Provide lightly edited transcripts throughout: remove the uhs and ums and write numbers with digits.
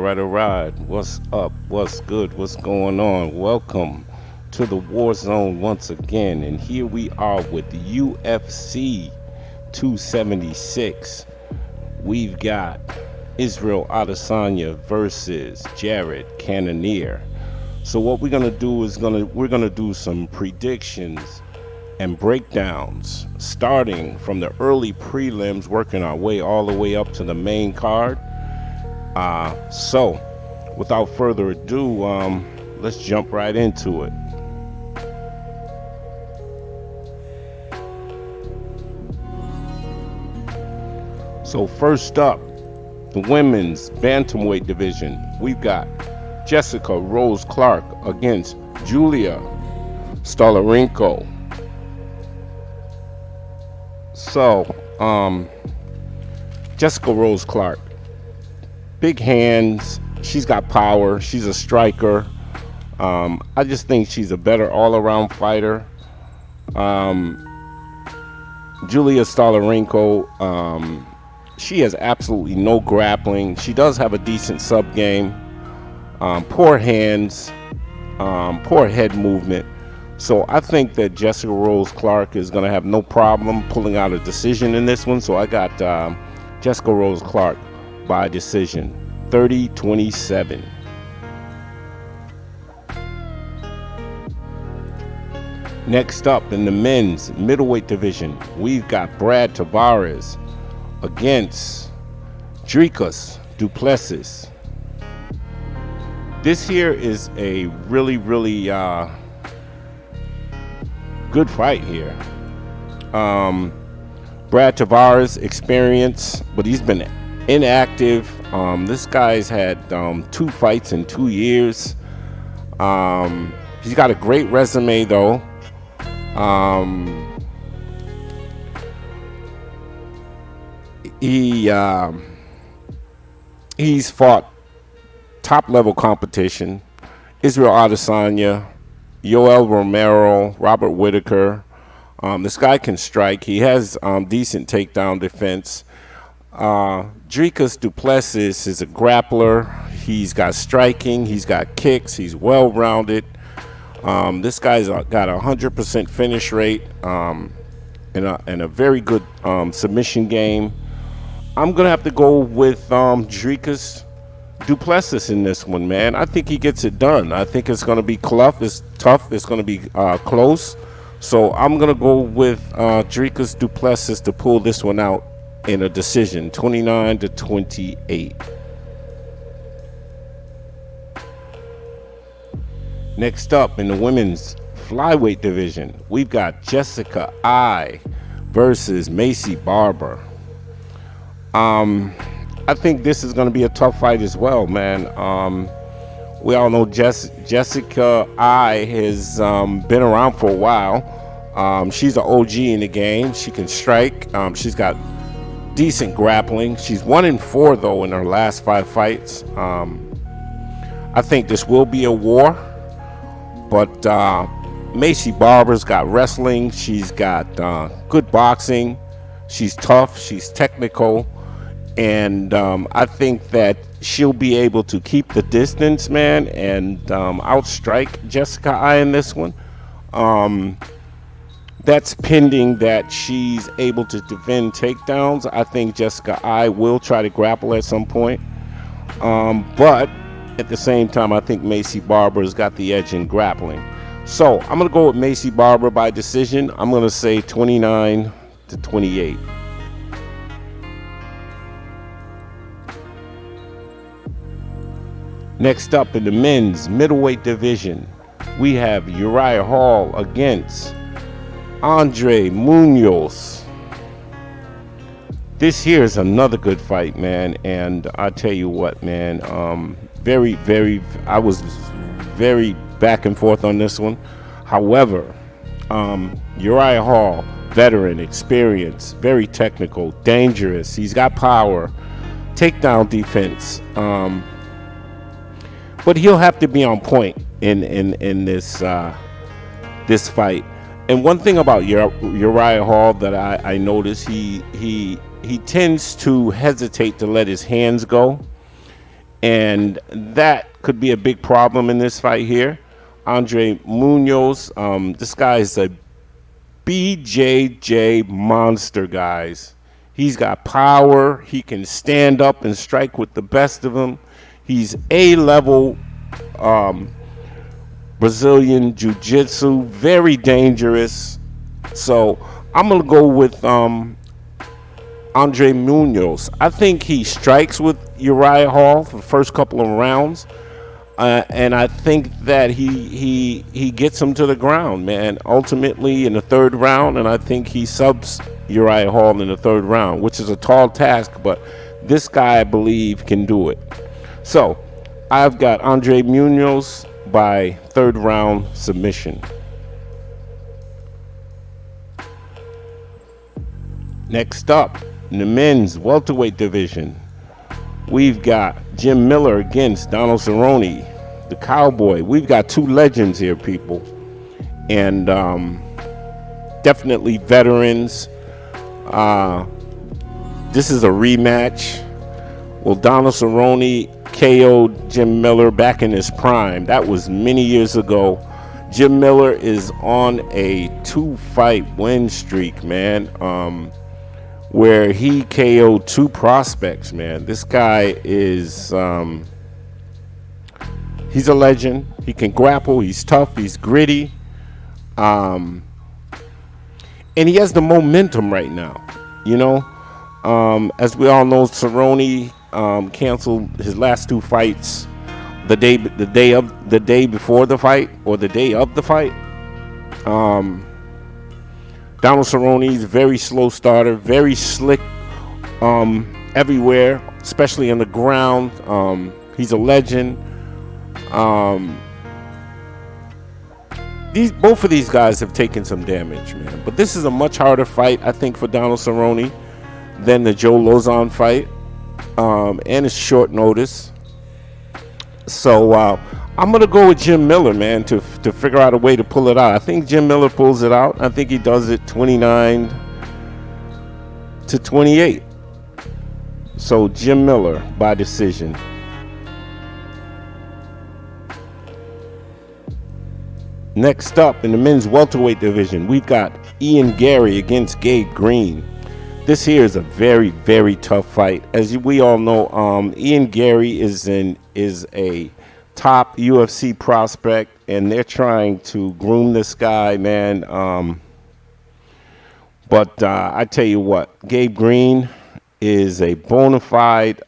Alright. What's up? What's good? What's going on? Welcome to the War Zone once again. And here we are with UFC 276. We've got Israel Adesanya versus Jared Cannonier. So what we're gonna do is we're gonna do some predictions and breakdowns, starting from the early prelims, working our way all the way up to the main card. So without further ado, let's jump right into it. So first up, the women's bantamweight division. We've got Jessica Rose Clark against Julija Stoliarenko. So, Jessica Rose Clark, big hands, she's got power, she's a striker. I just think she's a better all-around fighter. Julija Stoliarenko, she has absolutely no grappling. She does have a decent sub game. Poor hands, poor head movement. So I think that Jessica Rose Clark is going to have no problem pulling out a decision in this one. So I got Jessica Rose Clark by decision, 30-27. Next up in the men's middleweight division, we've got Brad Tavares against Dricus du Plessis. This here is a really good fight here. Brad Tavares, experience, but he's been inactive. This guy's had 2 fights in 2 years. He's got a great resume though. He's fought top level competition. Israel Adesanya, Yoel Romero, Robert Whitaker. This guy can strike. He has decent takedown defense. Dricus du Plessis is a grappler. He's got striking. He's got kicks. He's well-rounded. This guy's got 100% finish rate and a very good submission game. I'm going to have to go with Dricus du Plessis in this one, man. I think he gets it done. I think it's going to be tough. It's going to be close. So I'm going to go with Dricus du Plessis to pull this one out in a decision, 29-28. Next up in the women's flyweight division, we've got Jessica I versus Maycee Barber. I think this is going to be a tough fight as well, man. We all know Jessica I has been around for a while. She's an OG in the game. She can strike. She's got decent grappling. She's 1-4 though in her last 5 fights. I think this will be a war, but Maycee Barber's got wrestling. She's got good boxing. She's tough. She's technical. And I think that she'll be able to keep the distance, man, and outstrike Jessica I in this one. That's pending that she's able to defend takedowns. I think Jessica I will try to grapple at some point. But at the same time, I think Maycee Barber's got the edge in grappling. So I'm going to go with Maycee Barber by decision. I'm going to say 29-28. Next up in the men's middleweight division, we have Uriah Hall against Andre Munhoz. This here is another good fight, man, and I tell you what, man, I was very back and forth on this one. However, Uriah Hall, veteran, experience, very technical, dangerous. He's got power, takedown defense. But he'll have to be on point in this fight. And one thing about Uriah Hall that I notice, he tends to hesitate to let his hands go. and that could be a big problem in this fight here. Andre Munhoz, this guy is a BJJ monster, guys. He's got power. He can stand up and strike with the best of them. He's A-level Brazilian Jiu-Jitsu, very dangerous. So I'm going to go with Andre Munhoz. I think he strikes with Uriah Hall for the first couple of rounds. And I think that he gets him to the ground, man, ultimately in the third round. And I think he subs Uriah Hall in the third round, which is a tall task. But this guy, I believe, can do it. So I've got Andre Munhoz by third round submission. Next up, in the men's welterweight division, we've got Jim Miller against Donald Cerrone, the Cowboy. We've got two legends here, people, and definitely veterans. This is a rematch. Well, Donald Cerrone KO'd Jim Miller back in his prime. That was many years ago. Jim Miller is on a 2-fight win streak, man, where he KO'd 2 prospects, man. This guy is, he's a legend. He can grapple. He's tough. He's gritty. And he has the momentum right now, you know. As we all know, Cerrone canceled his last 2 fights the day before the fight, or the day of the fight. Donald Cerrone is a very slow starter, very slick everywhere, especially on the ground. He's a legend. Both of these guys have taken some damage, man. But this is a much harder fight, I think, for Donald Cerrone than the Joe Lozon fight. And it's short notice. So I'm going to go with Jim Miller, man, to figure out a way to pull it out. I think Jim Miller pulls it out. I think he does it 29-28. So Jim Miller by decision. Next up in the men's welterweight division, we've got Ian Garry against Gabe Green. This here is a very, very tough fight. As we all know, Ian Garry is a top UFC prospect, and they're trying to groom this guy, man. But I tell you what, Gabe Green is a bona fide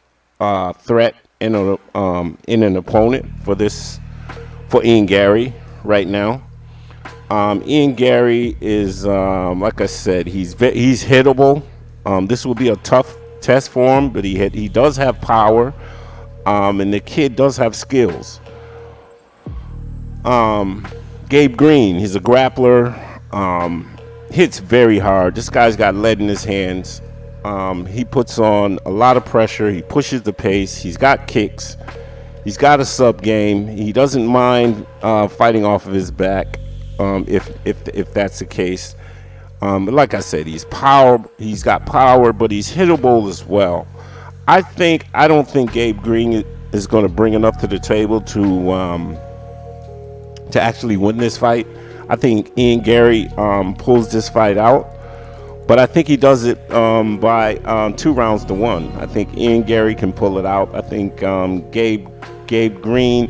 threat in an opponent for Ian Garry right now. Ian Garry is, like I said, he's hittable. This will be a tough test for him, but he does have power, and the kid does have skills. Gabe Green, he's a grappler, hits very hard. This guy's got lead in his hands. He puts on a lot of pressure. He pushes the pace. He's got kicks. He's got a sub game. He doesn't mind fighting off of his back, if that's the case. But like I said, he's got power, but he's hittable as well. I don't think Gabe Green is going to bring enough to the table to actually win this fight. I think Ian Garry pulls this fight out, but I think he does it by 2-1. I think Ian Garry can pull it out. I think Gabe Green.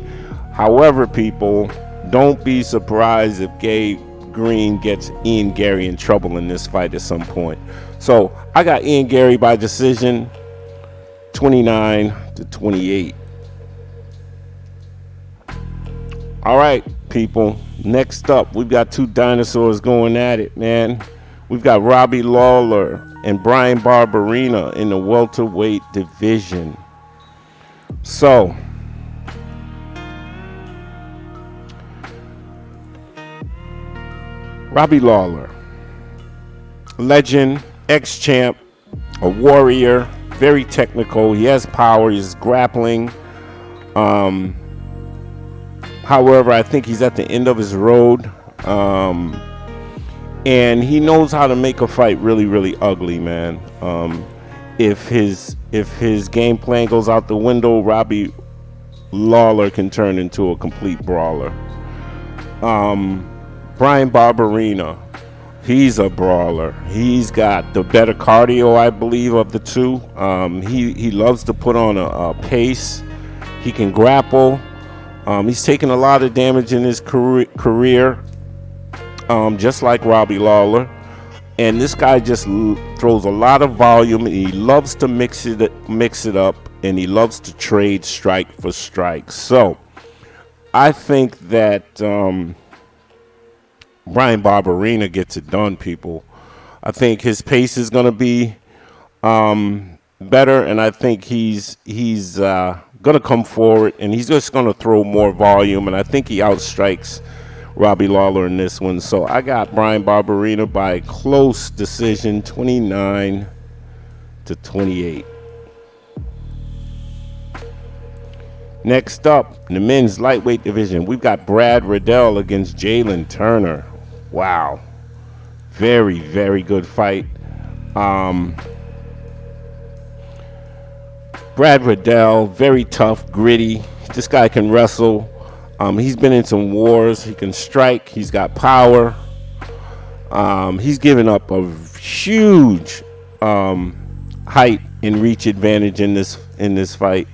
However, people, don't be surprised if Gabe Green gets Ian Garry in trouble in this fight at some point. So I got Ian Garry by decision, 29-28. All right, people. Next up, we've got 2 dinosaurs going at it, man. We've got Robbie Lawler and Bryan Barberena in the welterweight division. So Robbie Lawler, legend, ex-champ, a warrior, very technical. He has power. He's grappling. However, I think he's at the end of his road. And he knows how to make a fight really, really ugly, man. If his game plan goes out the window, Robbie Lawler can turn into a complete brawler. Bryan Barberena, he's a brawler. He's got the better cardio, I believe, of the two. He loves to put on a pace. He can grapple. He's taken a lot of damage in his career, just like Robbie Lawler. And this guy just throws a lot of volume, and he loves to mix it up, and he loves to trade strike for strike. So I think that Bryan Barberena gets it done, people. I think his pace is going to be better, and I think he's going to come forward, and he's just going to throw more volume, and I think he outstrikes Robbie Lawler in this one. So I got Bryan Barberena by close decision, 29-28. Next up, in the men's lightweight division, we've got Brad Riddell against Jalin Turner. Wow. Very, very good fight. Brad Riddell, very tough, gritty. This guy can wrestle. He's been in some wars. He can strike. He's got power. He's given up a huge height and reach advantage in this fight.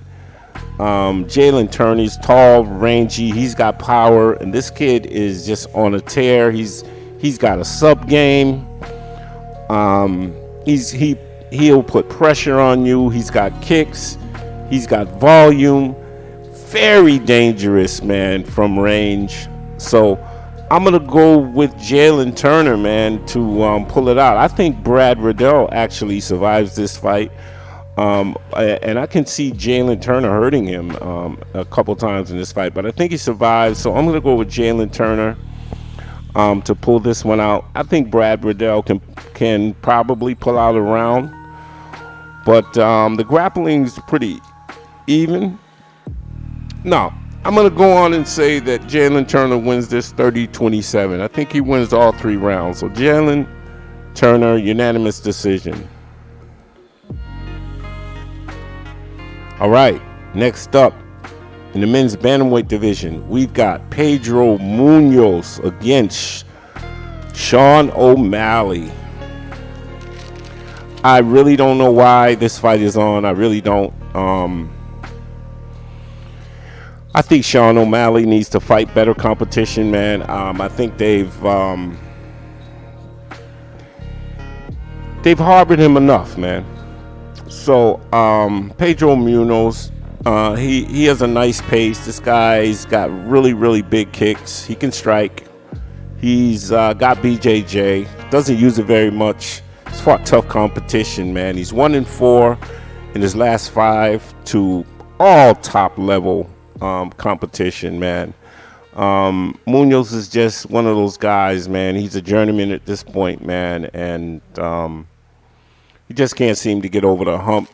Jalin Turner's tall, rangy. He's got power, and this kid is just on a tear. He's got a sub game. He'll put pressure on you. He's got kicks. He's got volume. Very dangerous, man, from range. So I'm going to go with Jalin Turner, man, to pull it out. I think Brad Riddell actually survives this fight. And I can see Jalin Turner hurting him a couple times in this fight. But I think he survives. So I'm going to go with Jalin Turner to pull this one out. I think Brad Riddell can probably pull out a round. But the grappling's pretty even. No, I'm going to go on and say that Jalin Turner wins this 30-27. I think he wins all 3 rounds. So Jalin Turner, unanimous decision. All right, next up, in the men's bantamweight division, we've got Pedro Munhoz against Sean O'Malley. I really don't know why this fight is on. I really don't. I think Sean O'Malley needs to fight better competition, man. I think they've harbored him enough, man. So Pedro Munhoz, he has a nice pace. This guy's got really, really big kicks. He can strike. He's got BJJ. Doesn't use it very much. He's fought tough competition, man. He's 1-4 in his last 5 to all top level competition, man. Munhoz is just one of those guys, man. He's a journeyman at this point, man, and he just can't seem to get over the hump.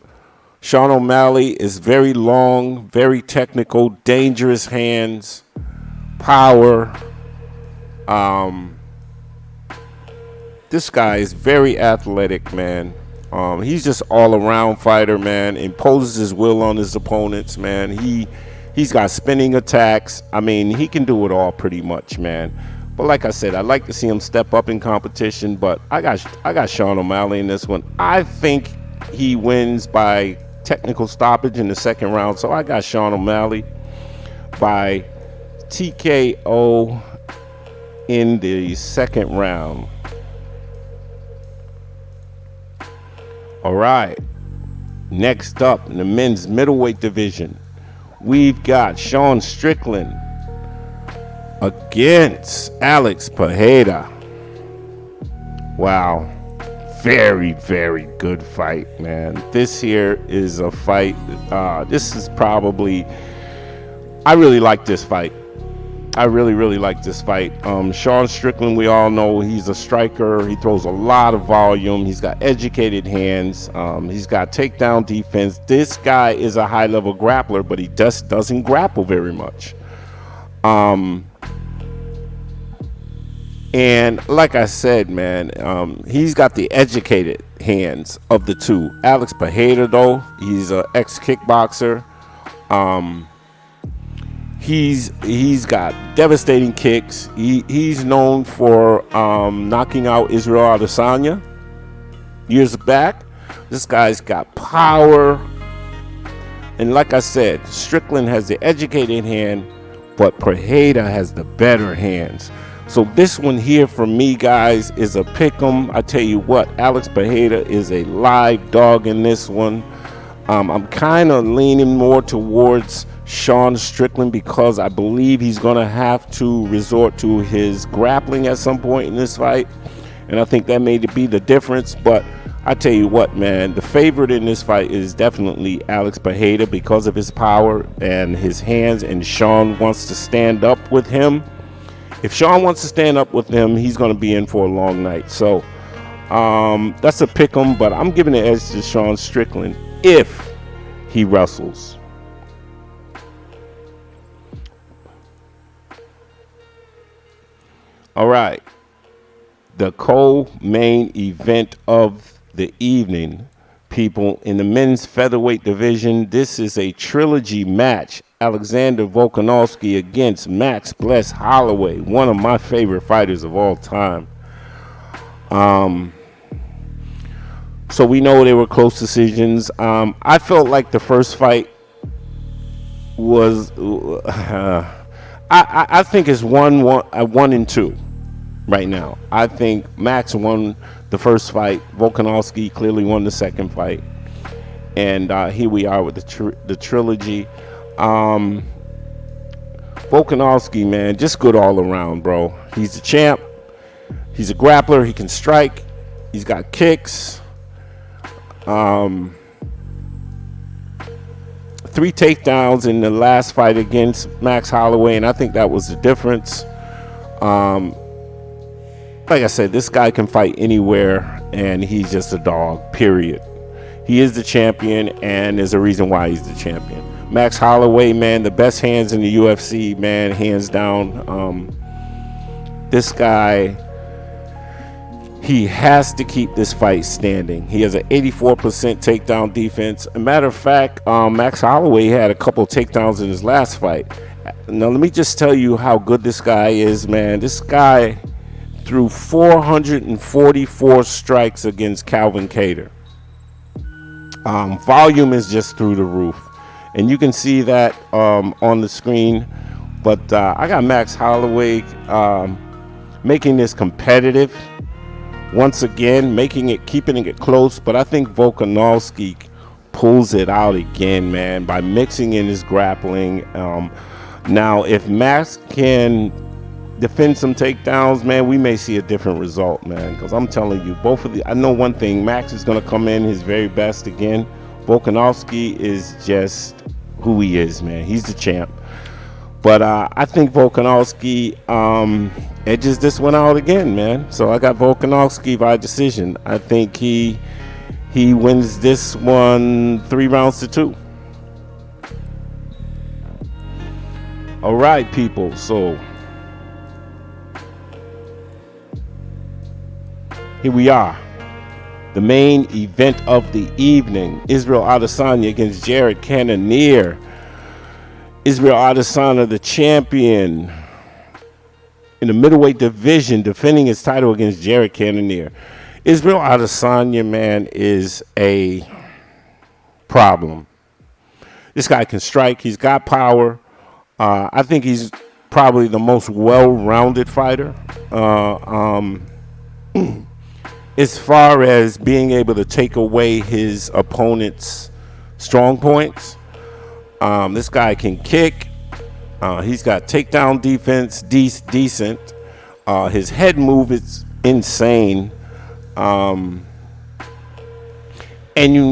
Sean O'Malley is very long, very technical, dangerous hands, power. This guy is very athletic, man. He's just all-around fighter, man. Imposes his will on his opponents, man. He's got spinning attacks. I mean, he can do it all pretty much, man. But like I said, I'd like to see him step up in competition. But I got Sean O'Malley in this one. I think he wins by technical stoppage in the second round. So I got Sean O'Malley by TKO in the second round. All right. Next up in the men's middleweight division, we've got Sean Strickland against Alex Pereira. Wow. Very, very good fight, man. This here is a fight. This is probably... I really like this fight. I really, really like this fight. Sean Strickland, we all know he's a striker. He throws a lot of volume. He's got educated hands. He's got takedown defense. This guy is a high-level grappler, but he just doesn't grapple very much. And like I said, man, he's got the educated hands of the two. Alex Pereira, though, he's an ex-kickboxer. He's got devastating kicks. He's known for knocking out Israel Adesanya years back. This guy's got power. And like I said, Strickland has the educated hand, but Pereira has the better hands. So this one here for me, guys, is a pick'em. I tell you what, Alex Pereira is a live dog in this one. I'm kind of leaning more towards Sean Strickland because I believe he's going to have to resort to his grappling at some point in this fight. And I think that may be the difference. But I tell you what, man, the favorite in this fight is definitely Alex Pereira because of his power and his hands. And Sean wants to stand up with him. If Sean wants to stand up with him, he's going to be in for a long night. So that's a pick 'em, but I'm giving the edge to Sean Strickland if he wrestles. All right. The co-main event of the evening, people, in the men's featherweight division. This is a trilogy match. Alexander Volkanovski against Max Bless Holloway, one of my favorite fighters of all time. So we know they were close decisions. I felt like the first fight was, I think it's 1-2 right now. I think Max won the first fight. Volkanovski clearly won the second fight. And here we are with the trilogy. Volkanovski, man, just good all around, bro. He's the champ. He's a grappler. He can strike. He's got kicks. 3 takedowns in the last fight against Max Holloway, and I think that was the difference. Like I said, this guy can fight anywhere, and he's just a dog, period. He is the champion, and there's a reason why he's the champion. Max Holloway, man, the best hands in the UFC, man, hands down. This guy, he has to keep this fight standing. He has an 84% takedown defense. As a matter of fact, Max Holloway had a couple takedowns in his last fight. Now, let me just tell you how good this guy is, man. This guy threw 444 strikes against Calvin Kattar. Volume is just through the roof. And you can see that on the screen. But I got Max Holloway making this competitive. Once again, keeping it close. But I think Volkanovski pulls it out again, man, by mixing in his grappling. Now, if Max can defend some takedowns, man, we may see a different result, man. Because I'm telling you, I know one thing. Max is going to come in his very best again. Volkanovski is just who he is, man. He's the champ. But I think Volkanovski edges this one out again, man. So I got Volkanovski by decision. I think he wins this one 3-2. All right, people. So here we are. The main event of the evening. Israel Adesanya against Jared Cannonier. Israel Adesanya, the champion in the middleweight division, defending his title against Jared Cannonier. Israel Adesanya, man, is a problem. This guy can strike. He's got power. I think he's probably the most well-rounded fighter. As far as being able to take away his opponent's strong points, this guy can kick. He's got takedown defense, decent. His head move is insane. And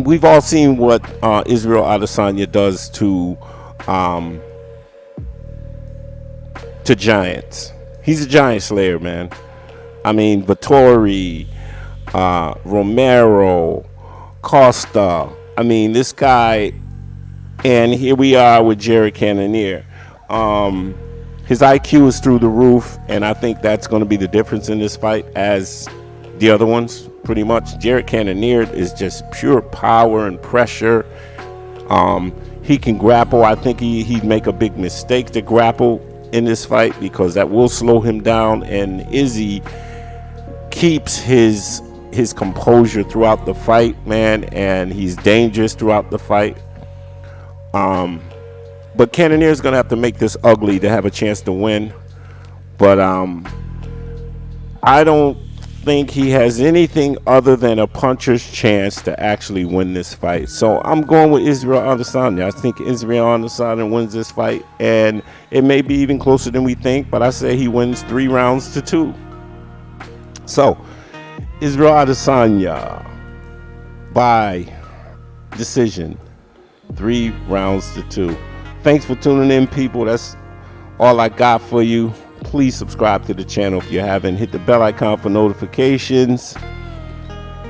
we've all seen what Israel Adesanya does to giants. He's a giant slayer, man. I mean, Vittori, Romero, Costa. I mean, this guy, and here we are with Jared Cannonier. His IQ is through the roof, and I think that's going to be the difference in this fight as the other ones, pretty much. Jared Cannonier is just pure power and pressure. he can grapple. I think he'd make a big mistake to grapple in this fight, because that will slow him down, and Izzy keeps his composure throughout the fight, man, and he's dangerous throughout the fight. But Cannonier is going to have to make this ugly to have a chance to win. But I don't think he has anything other than a puncher's chance to actually win this fight. So I'm going with Israel Adesanya. I think Israel Adesanya wins this fight, and it may be even closer than we think, but I say he wins 3-2. So Israel Adesanya by decision, 3-2. Thanks for tuning in, people. That's all I got for you. Please subscribe to the channel if you haven't. Hit the bell icon for notifications.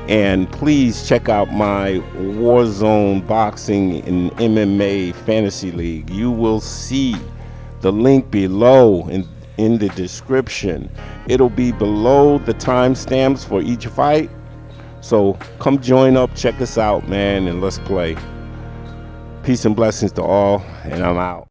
And please check out my Warzone Boxing and MMA Fantasy League. You will see the link below in the description. It'll be below the timestamps for each fight. So come join up, check us out, man, and let's play. Peace and blessings to all, and I'm out.